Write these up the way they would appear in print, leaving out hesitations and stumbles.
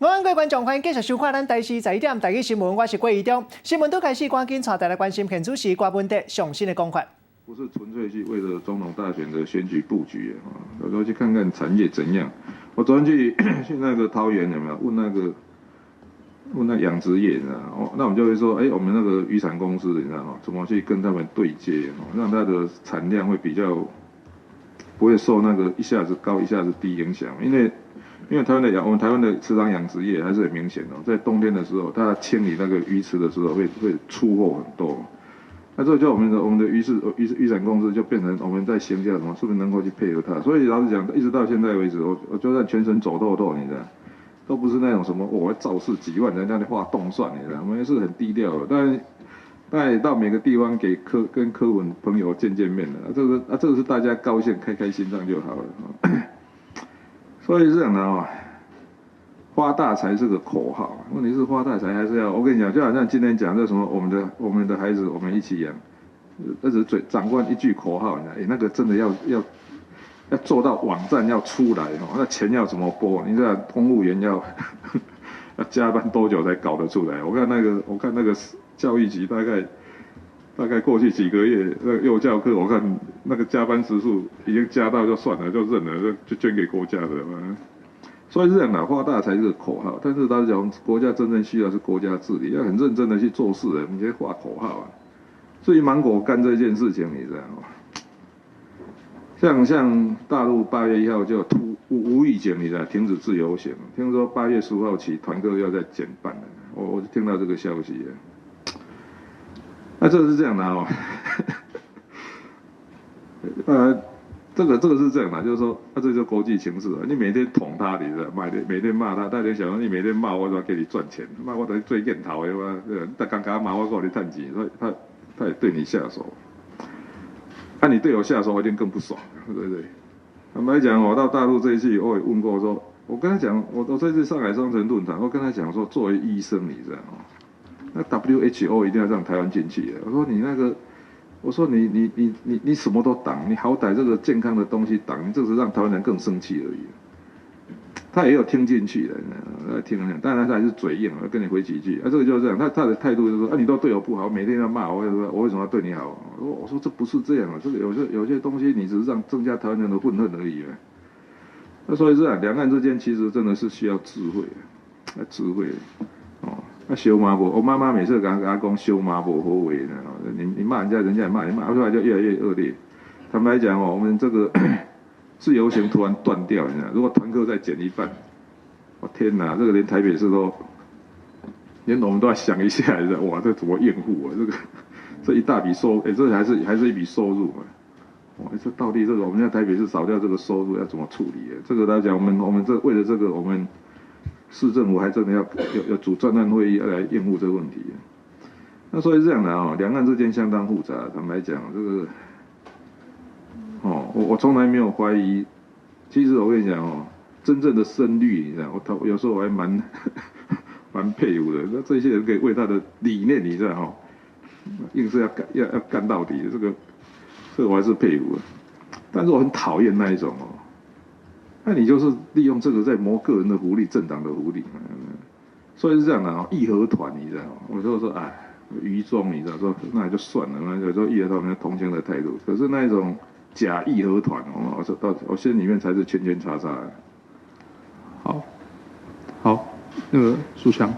我安各位观众，欢迎继续收看咱台视11点台语新闻，我是郭怡中。新闻都开始，赶紧带大家关心现主时关问题上新的公款。不是纯粹去为了总统大选的选举布局啊，有时候去看看产业怎样。我昨天去那个桃园有没有问那养殖业，你知道吗？那我们就会说，我们那个渔产公司，你知道吗？怎么去跟他们对接，让它的产量会比较不会受那个一下子高一下子低影响，因为我们台湾的池塘养殖业还是很明显在冬天的时候，它清理那个鱼池的时候会出货很多。那这就我们的渔产公司就变成我们在行销什么，是不是能够去配合它？所以老实讲，一直到现在为止，我就算全身走透透，你知道，都不是那种什么我会造势几万人在那里画动算，你知道，我们是很低调的。但也到每个地方跟柯文朋友见面的，这个是大家高兴开心这样就好了。所以是这样的啊，发大财是个口号，问题是发大财还是要，我跟你讲，就好像今天讲这什么，我们的孩子我们一起养，那只是长官一句口号，你知道，那个真的要做到网站要出来那钱要怎么拨？你知道公务员要加班多久才搞得出来？我看那个教育局大概过去几个月那个幼教课，我看那个加班时数已经加到就算了，就认了，就捐给国家的嘛。所以是这样的，发大财是个口号，但是大家讲国家真正需要是国家治理，要很认真的去做事的，你先画口号啊。至于芒果干这件事情，你知道吗？像大陆8月1号就无预警，你知道停止自由行，听说8月15号起团购要再减半了，我听到这个消息了。那这是这样的这个是这样的，就是说，这就是国际情势啊。你每天捅他，你知道，每天骂他，大家想说你每天骂我，怎么给你赚钱？骂我等于最见头的嘛，他刚刚骂我给你赚钱，所以他也对你下手。你对我下手，我一定更不爽，对不对？坦白讲，我到大陆这一次，我也问过说，我跟他讲，我这次上海商城论坛，我跟他讲说，作为医生，你知道吗？那 WHO 一定要让台湾进去。我说你什么都挡，你好歹这个健康的东西挡，你这是让台湾人更生气而已。他也有听进去的，听了，当然他还是嘴硬，跟你回几句。这个就是这样，他的态度就是说，你都对我不好，每天要骂我，我为什么要对你好？我说这不是这样啊，这个有些东西你只是增加台湾人的愤恨而已。那所以这样，两岸之间其实真的是需要智慧，修妈不，我妈妈每次跟他讲修妈不好为呢，你骂人家，人家也骂你，骂出来就越来越恶劣。坦白讲我们这个自由行突然断掉，你知道，如果团客再减一半，我天哪，这个连台北市连我们都要想一下，你知道，哇，这怎么应付啊？这一大笔收，这还是一笔收入嘛。这到底我们在台北市少掉这个收入要怎么处理？这个来讲，我们为了这个我们。市政府还真的要组专案会议来应付这个问题。那所以这样的两岸之间相当复杂。坦白讲，这个我从来没有怀疑。其实我跟你讲真正的深绿，你知道，有时候我还蛮佩服的。那这些人可以为他的理念，你知道硬是要干到底的，这个我还是佩服的。但是我很讨厌那一种那你就是利用这个在谋个人的福利、政党的福利，所以是这样的义和团，你知道吗？我就说愚忠，你知道，说那也就算了，那有时候义和团没有同情的态度，可是那一种假义和团，我心里面才是圈圈叉叉。好，那个书香。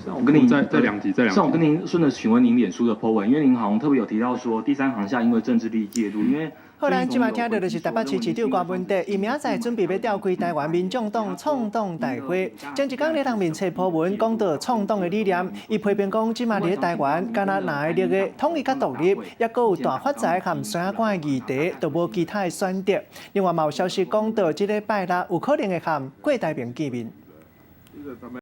我跟您在两集。像我跟您顺着询问您脸书的 po 文，因为您好像特别有提到说第三航厦因为政治利益介入，因为。好，咱即马听到就是台北市市长郭文德，伊明仔准备要召开台湾民众党创党大会，将一天咧人面册po文，讲到创党的理念。伊批评讲，即马咧台湾，敢若哪会立个统一甲独立，也阁有大发财含三观的议题，都无其他的选择。另外，嘛有消息讲到，即个拜六有可能会含郭台铭见面。